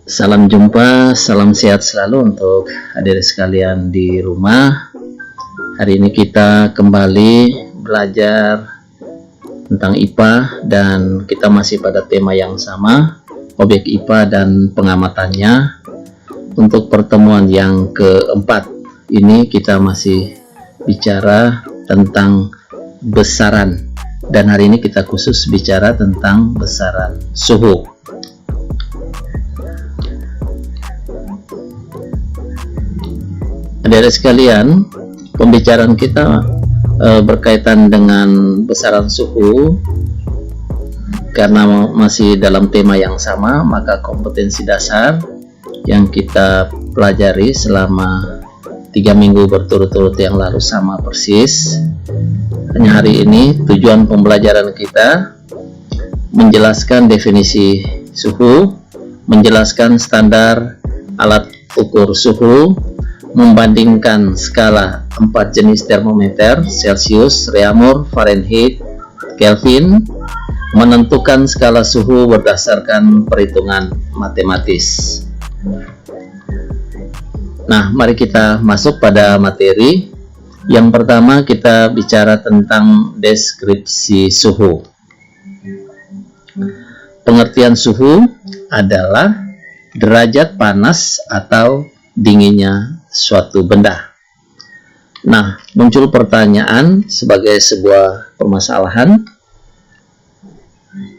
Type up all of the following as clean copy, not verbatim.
Salam jumpa, salam sehat selalu untuk hadirin sekalian di rumah. Hari ini kita kembali belajar tentang IPA dan kita masih pada tema yang sama, objek IPA dan pengamatannya. Untuk pertemuan yang keempat ini kita masih bicara tentang besaran, dan hari ini kita khusus bicara tentang besaran suhu. Adik-adik sekalian, pembicaraan kita berkaitan dengan besaran suhu. Karena masih dalam tema yang sama, maka kompetensi dasar yang kita pelajari selama 3 minggu berturut-turut yang lalu sama persis. Hanya hari ini tujuan pembelajaran kita menjelaskan definisi suhu, menjelaskan standar alat ukur suhu, membandingkan skala 4 jenis termometer, Celsius, Reaumur, Fahrenheit, Kelvin, menentukan skala suhu berdasarkan perhitungan matematis. Nah, mari kita masuk pada materi. Yang pertama kita bicara tentang deskripsi suhu. Pengertian suhu adalah derajat panas atau dinginnya suatu benda. Nah, muncul pertanyaan sebagai sebuah permasalahan.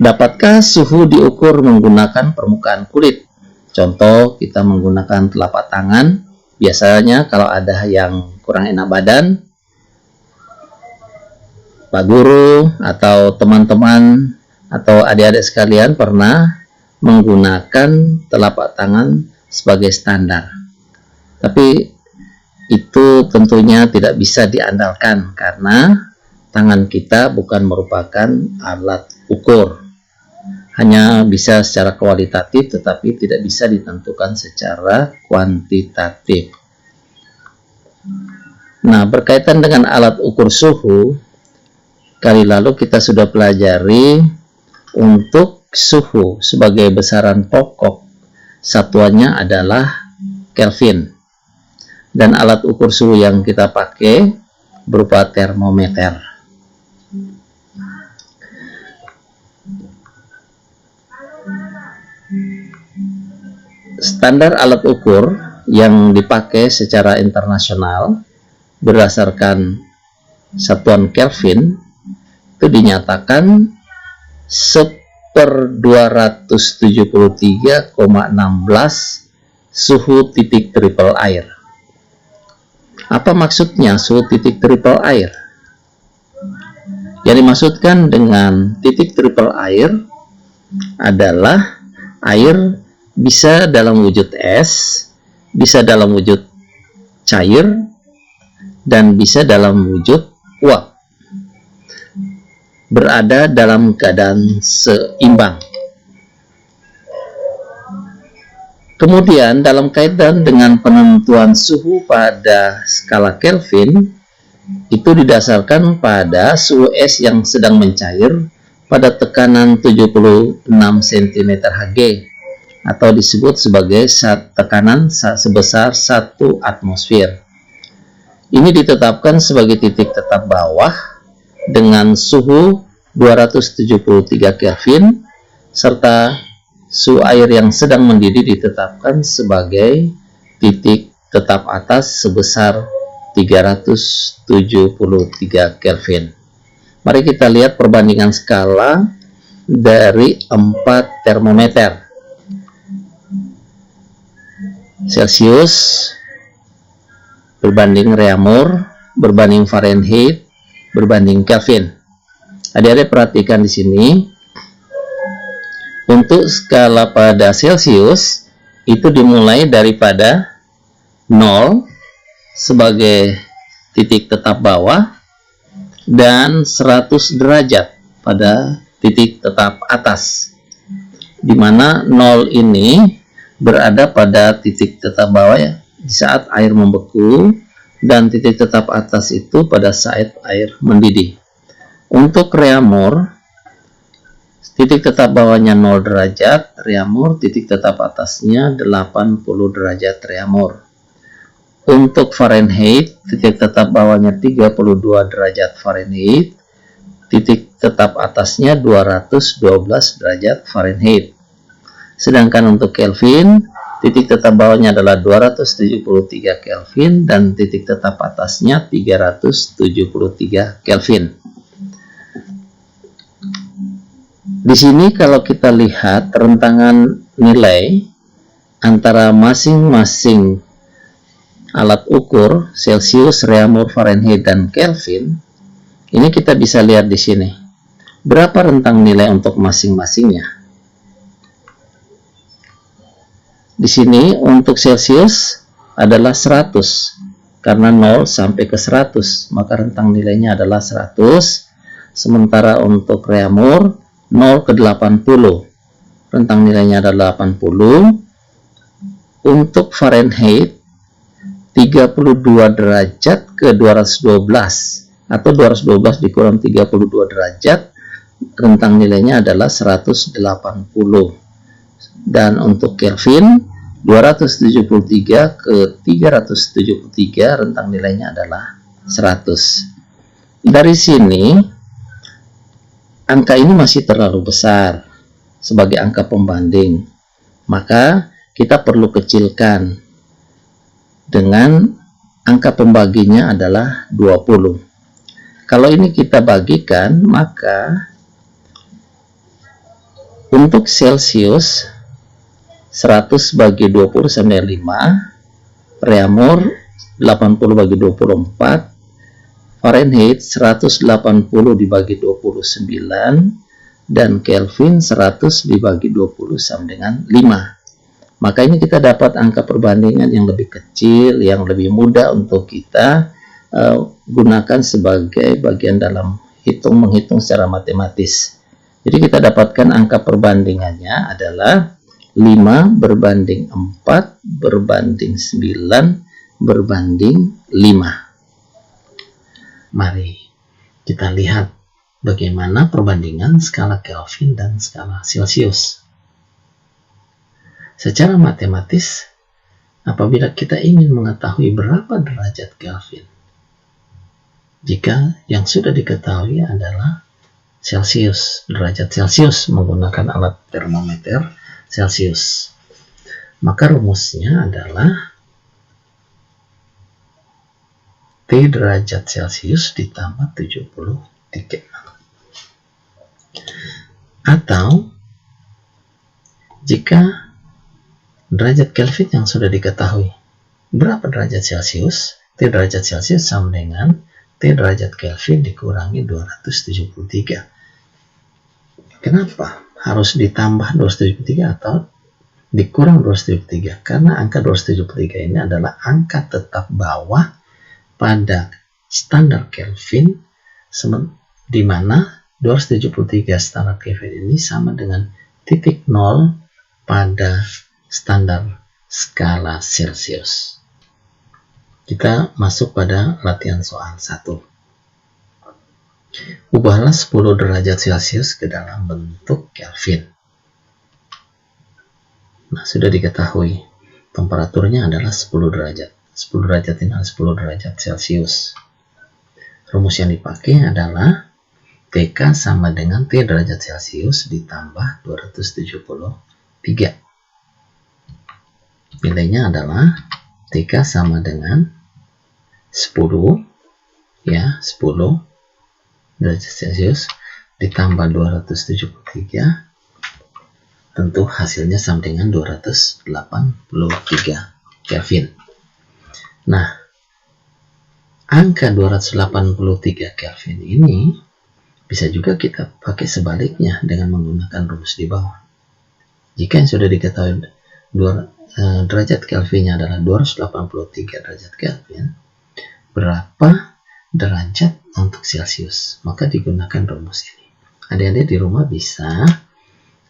Dapatkah suhu diukur menggunakan permukaan kulit? Contoh, kita menggunakan telapak tangan. Biasanya kalau ada yang kurang enak badan, Pak Guru atau teman-teman atau adik-adik sekalian pernah menggunakan telapak tangan sebagai standar. Tapi itu tentunya tidak bisa diandalkan karena tangan kita bukan merupakan alat ukur. Hanya bisa secara kualitatif tetapi tidak bisa ditentukan secara kuantitatif. Nah, berkaitan dengan alat ukur suhu, kali lalu kita sudah pelajari untuk suhu sebagai besaran pokok, satuannya adalah Kelvin. Dan alat ukur suhu yang kita pakai berupa termometer. Standar alat ukur yang dipakai secara internasional berdasarkan satuan Kelvin itu dinyatakan 1/273,16 suhu titik triple air. Apa maksudnya suhu titik triple air? Yang dimaksudkan dengan titik triple air adalah air bisa dalam wujud es, bisa dalam wujud cair, dan bisa dalam wujud uap. Berada dalam keadaan seimbang. Kemudian dalam kaitan dengan penentuan suhu pada skala Kelvin, itu didasarkan pada suhu es yang sedang mencair pada tekanan 76 cm Hg atau disebut sebagai tekanan sebesar 1 atmosfer. Ini ditetapkan sebagai titik tetap bawah dengan suhu 273 Kelvin serta suhu air yang sedang mendidih ditetapkan sebagai titik tetap atas sebesar 373 Kelvin. Mari kita lihat perbandingan skala dari 4 termometer. Celsius berbanding Reaumur, berbanding Fahrenheit, berbanding Kelvin. Adik-adik perhatikan di sini. Untuk skala pada Celsius itu dimulai daripada 0 sebagai titik tetap bawah dan 100 derajat pada titik tetap atas, di mana 0 ini berada pada titik tetap bawah ya, di saat air membeku, dan titik tetap atas itu pada saat air mendidih. Untuk Reaumur Titik tetap bawahnya 0 derajat Reaumur, titik tetap atasnya 80 derajat Reaumur. Untuk Fahrenheit, titik tetap bawahnya 32 derajat Fahrenheit, titik tetap atasnya 212 derajat Fahrenheit. Sedangkan untuk Kelvin, titik tetap bawahnya adalah 273 Kelvin dan titik tetap atasnya 373 Kelvin. Di sini kalau kita lihat rentangan nilai antara masing-masing alat ukur Celsius, Reaumur, Fahrenheit, dan Kelvin, ini kita bisa lihat di sini. Berapa rentang nilai untuk masing-masingnya? Di sini untuk Celsius adalah 100, karena 0 sampai ke 100, maka rentang nilainya adalah 100. Sementara untuk Reaumur 0 ke 80, rentang nilainya adalah 80. Untuk Fahrenheit 32 derajat ke 212, atau 212 dikurang 32 derajat, rentang nilainya adalah 180. Dan untuk Kelvin 273 ke 373, rentang nilainya adalah 100. Dari sini angka ini masih terlalu besar sebagai angka pembanding, maka kita perlu kecilkan dengan angka pembaginya adalah 20. Kalau ini kita bagikan, maka untuk Celsius 100 bagi 20 sama dengan 5, Reaumur 80 bagi 24, Fahrenheit 180 dibagi 29, dan Kelvin 100 dibagi 20 sama dengan 5. Maka ini kita dapat angka perbandingan yang lebih kecil, yang lebih mudah untuk kita gunakan sebagai bagian dalam menghitung secara matematis. Jadi kita dapatkan angka perbandingannya adalah 5 berbanding 4 berbanding 9 berbanding 5. Mari kita lihat bagaimana perbandingan skala Kelvin dan skala Celsius. Secara matematis, apabila kita ingin mengetahui berapa derajat Kelvin, jika yang sudah diketahui adalah Celsius, derajat Celsius menggunakan alat termometer Celsius, maka rumusnya adalah T derajat Celsius ditambah 73. Atau jika derajat Kelvin yang sudah diketahui, berapa derajat Celsius? T derajat Celsius sama dengan T derajat Kelvin dikurangi 273. Kenapa harus ditambah 273 atau dikurang 273? Karena angka 273 ini adalah angka tetap bawah pada standar Kelvin, di mana 273 standar Kelvin ini sama dengan titik 0 pada standar skala Celsius. Kita masuk pada latihan soal 1. Ubahlah 10 derajat Celsius ke dalam bentuk Kelvin. Nah, sudah diketahui temperaturnya adalah 10 derajat. 10 derajat ini adalah 10 derajat Celsius. Rumus yang dipakai adalah TK sama dengan T derajat Celsius ditambah 273. Nilainya adalah TK sama dengan 10 derajat Celsius ditambah 273, tentu hasilnya sama dengan 283 Kelvin. Nah, angka 283 Kelvin ini bisa juga kita pakai sebaliknya dengan menggunakan rumus di bawah. Jika yang sudah diketahui derajat Kelvinnya adalah 283 derajat Kelvin, berapa derajat untuk Celsius? Maka digunakan rumus ini. Adik-adik di rumah bisa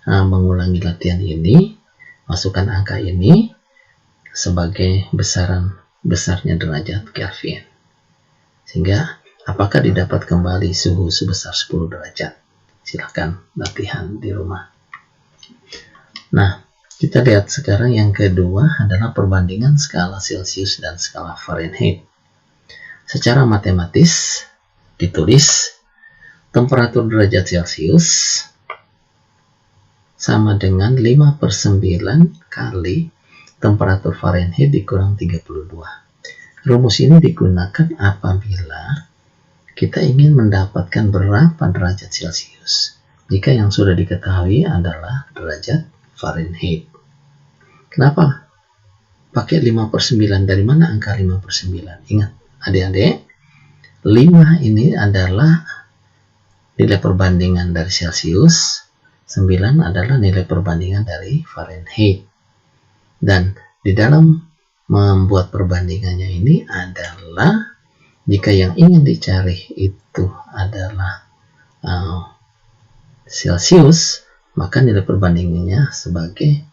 mengulangi latihan ini, masukkan angka ini sebagai besarnya derajat Kelvin, sehingga apakah didapat kembali suhu sebesar 10 derajat. Silahkan latihan di rumah. Nah, kita lihat sekarang yang kedua adalah perbandingan skala Celsius dan skala Fahrenheit. Secara matematis ditulis temperatur derajat Celcius sama dengan 5/9 kali temperatur Fahrenheit dikurang 32. Rumus ini digunakan apabila kita ingin mendapatkan berapa derajat Celcius jika yang sudah diketahui adalah derajat Fahrenheit. Kenapa pakai 5/9? Dari mana angka 5/9? Ingat adik-adik, 5 ini adalah nilai perbandingan dari Celsius, 9 adalah nilai perbandingan dari Fahrenheit. Dan di dalam membuat perbandingannya ini adalah jika yang ingin dicari itu adalah Celsius, maka nilai perbandingannya sebagai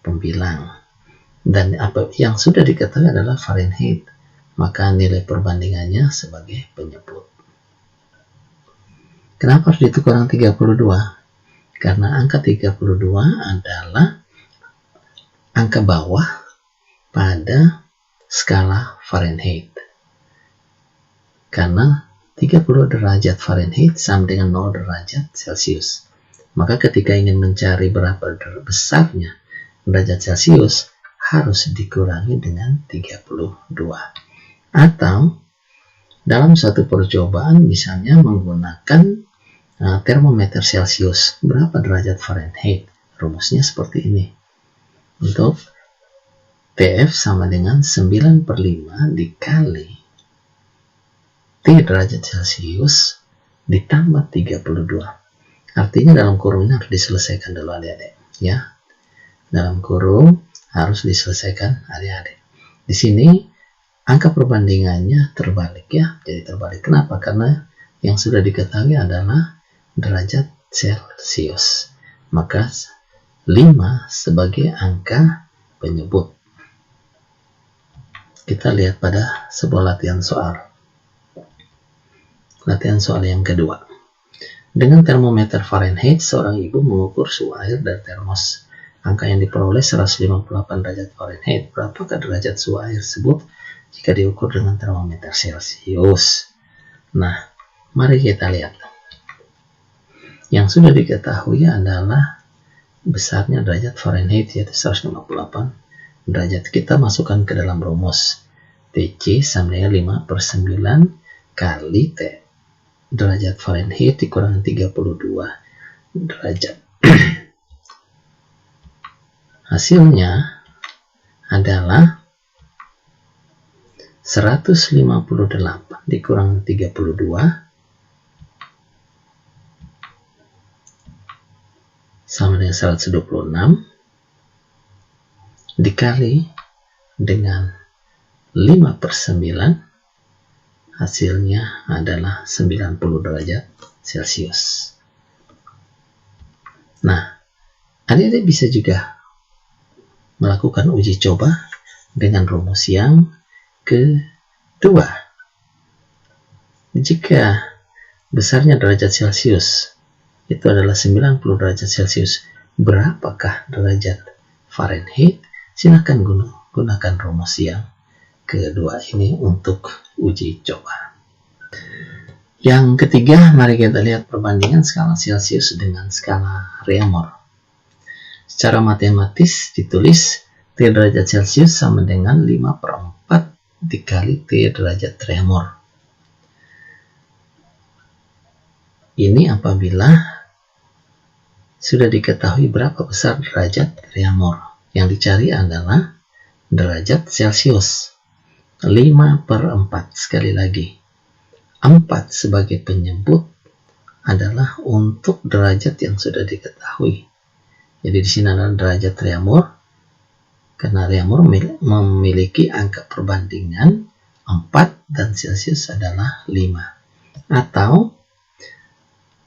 pembilang. Dan apa yang sudah diketahui adalah Fahrenheit, maka nilai perbandingannya sebagai penyebut. Kenapa harus dikurang 32? Karena angka 32 adalah angka bawah pada skala Fahrenheit. Karena 30 derajat Fahrenheit sama dengan 0 derajat Celsius. Maka ketika ingin mencari berapa besarnya derajat Celsius, harus dikurangi dengan 32. Atau dalam satu percobaan misalnya menggunakan termometer Celsius, berapa derajat Fahrenheit? Rumusnya seperti ini. Untuk TF sama dengan 9/5 dikali T derajat Celsius ditambah 32. Artinya dalam kurung ini harus diselesaikan dulu adik-adik. Ya, dalam kurung harus diselesaikan adik-adik. Di sini angka perbandingannya terbalik ya. Jadi terbalik. Kenapa? Karena yang sudah diketahui adalah derajat Celsius. Maka 5 sebagai angka penyebut. Kita lihat pada sebuah latihan soal. Latihan soal yang kedua. Dengan termometer Fahrenheit, seorang ibu mengukur suhu air dari termos. Angka yang diperoleh 158 derajat Fahrenheit. Berapakah derajat suhu air tersebut jika diukur dengan termometer Celsius? Nah, mari kita lihat. Yang sudah diketahui adalah besarnya derajat Fahrenheit, yaitu 158 derajat. Kita masukkan ke dalam rumus. TC sama dengan 5/9 kali T derajat Fahrenheit dikurangi 32 derajat. Hasilnya adalah 158 dikurangi 32 sama dengan 126 dikali dengan 5/9, hasilnya adalah 90 derajat Celcius. Nah, adik-adik bisa juga melakukan uji coba dengan rumus yang kedua. Jika besarnya derajat Celcius itu adalah 90 derajat Celcius, berapakah derajat Fahrenheit? Silakan gunakan rumus yang kedua ini untuk uji coba. Yang ketiga, mari kita lihat perbandingan skala Celsius dengan skala Reaumur. Secara matematis ditulis T derajat Celcius sama dengan 5/4 dikali T derajat Reaumur. Ini apabila sudah diketahui berapa besar derajat Reaumur. Yang dicari adalah derajat Celcius. 5/4, sekali lagi. 4 sebagai penyebut adalah untuk derajat yang sudah diketahui. Jadi di sini adalah derajat Reaumur. Karena Reaumur memiliki angka perbandingan 4 dan Celsius adalah 5. Atau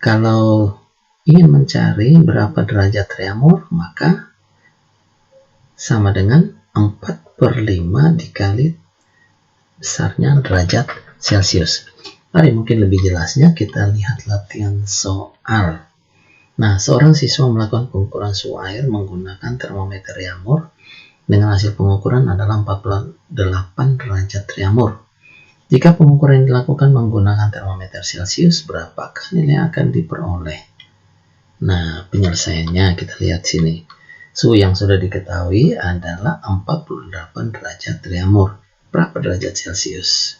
kalau ingin mencari berapa derajat Reaumur, maka sama dengan 4/5 dikali besarnya derajat Celcius. Mari mungkin lebih jelasnya kita lihat latihan soal. Nah, seorang siswa melakukan pengukuran suhu air menggunakan termometer Reaumur dengan hasil pengukuran adalah 48 derajat Reaumur. Jika pengukuran dilakukan menggunakan termometer Celcius, berapakah nilai yang akan diperoleh? Nah, penyelesaiannya kita lihat sini. Suhu yang sudah diketahui adalah 48 derajat Reaumur. Berapa derajat Celcius?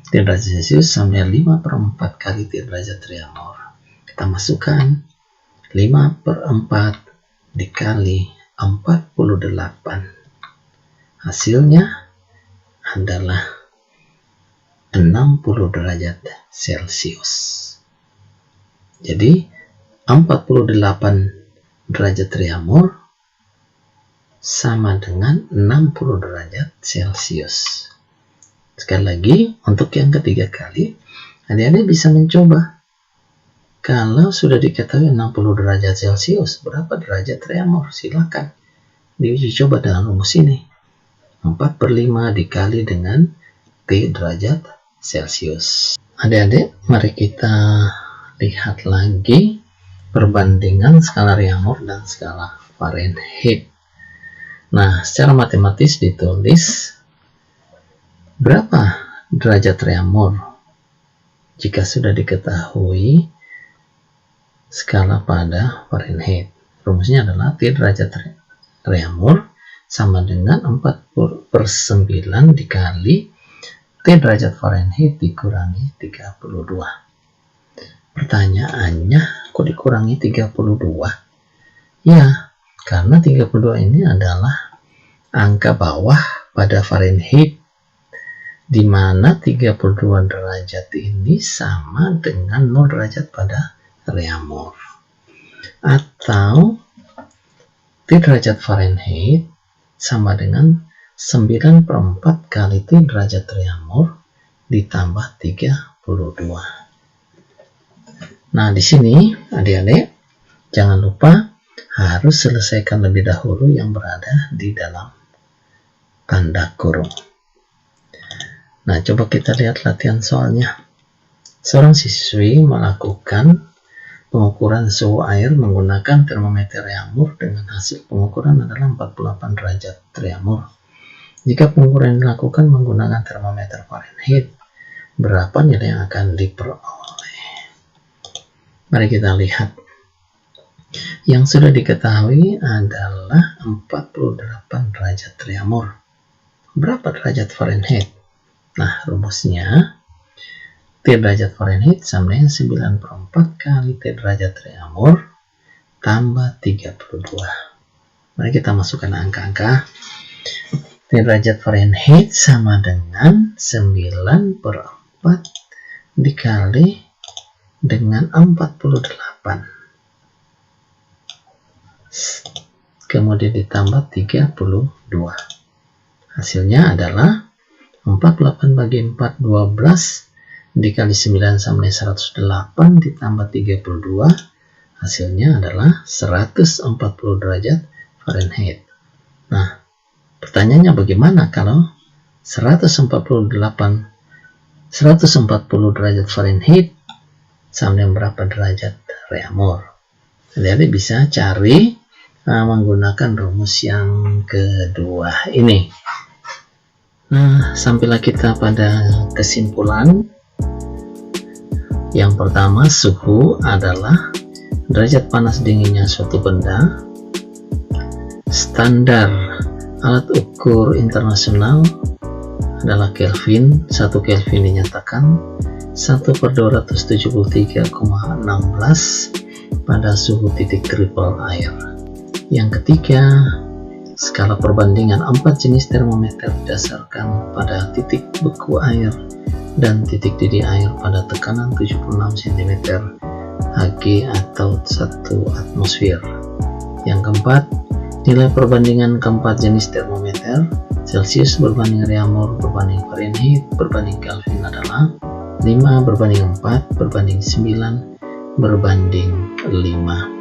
Derajat Celcius sama 5/4 kali derajat Reaumur. Kita masukkan 5/4 dikali 48. Hasilnya adalah 60 derajat Celcius. Jadi 48 derajat Reaumur sama dengan 60 derajat Celcius. Sekali lagi, untuk yang ketiga kali, adik-adik bisa mencoba. Kalau sudah diketahui 60 derajat Celcius, berapa derajat Reaumur? Silakan diuji coba dengan rumus ini. 4/5 dikali dengan T derajat Celcius. Adik-adik, mari kita lihat lagi perbandingan skala Reaumur dan skala Fahrenheit. Nah, secara matematis ditulis berapa derajat Reaumur jika sudah diketahui skala pada Fahrenheit. Rumusnya adalah T derajat Reaumur sama dengan 4/9 dikali T derajat Fahrenheit dikurangi 32. Pertanyaannya, kok dikurangi 32? Ya, karena 32 ini adalah angka bawah pada Fahrenheit, di mana 32 derajat ini sama dengan 0 derajat pada Reaumur. Atau T derajat Fahrenheit sama dengan 9/4 kali T derajat Reaumur ditambah 32. Nah, di sini adik-adik jangan lupa harus selesaikan lebih dahulu yang berada di dalam tanda kurung. Nah, coba kita lihat latihan soalnya. Seorang siswi melakukan pengukuran suhu air menggunakan termometer Reaumur dengan hasil pengukuran adalah 48 derajat Reaumur. Jika pengukuran dilakukan menggunakan termometer Fahrenheit, berapa nilai yang akan diperoleh? Mari kita lihat. Yang sudah diketahui adalah 48 derajat Reaumur. Berapa derajat Fahrenheit? Nah, rumusnya T derajat Fahrenheit sama dengan 9/4 kali T derajat Reaumur tambah 32. Mari kita masukkan angka-angka. T derajat Fahrenheit sama dengan 9/4 dikali dengan 48. Kemudian ditambah 32. Hasilnya adalah 48 bagi 4, 12 dikali 9 sama dengan 108 ditambah 32. Hasilnya adalah 140 derajat Fahrenheit. Nah, pertanyaannya bagaimana kalau 140 derajat Fahrenheit sama dengan berapa derajat Reaumur? Jadi bisa cari menggunakan rumus yang kedua ini. Nah, sampailah kita pada kesimpulan. Yang pertama, suhu adalah derajat panas dinginnya suatu benda. Standar alat ukur internasional adalah Kelvin. 1 Kelvin dinyatakan 1/273,16 pada suhu titik triple air. Yang ketiga, skala perbandingan 4 jenis termometer didasarkan pada titik beku air dan titik didih air pada tekanan 76 cm Hg atau 1 atmosfer. Yang keempat, nilai perbandingan keempat jenis termometer Celcius berbanding Reaumur berbanding Fahrenheit berbanding Kelvin adalah 5/4 berbanding 9 berbanding 5.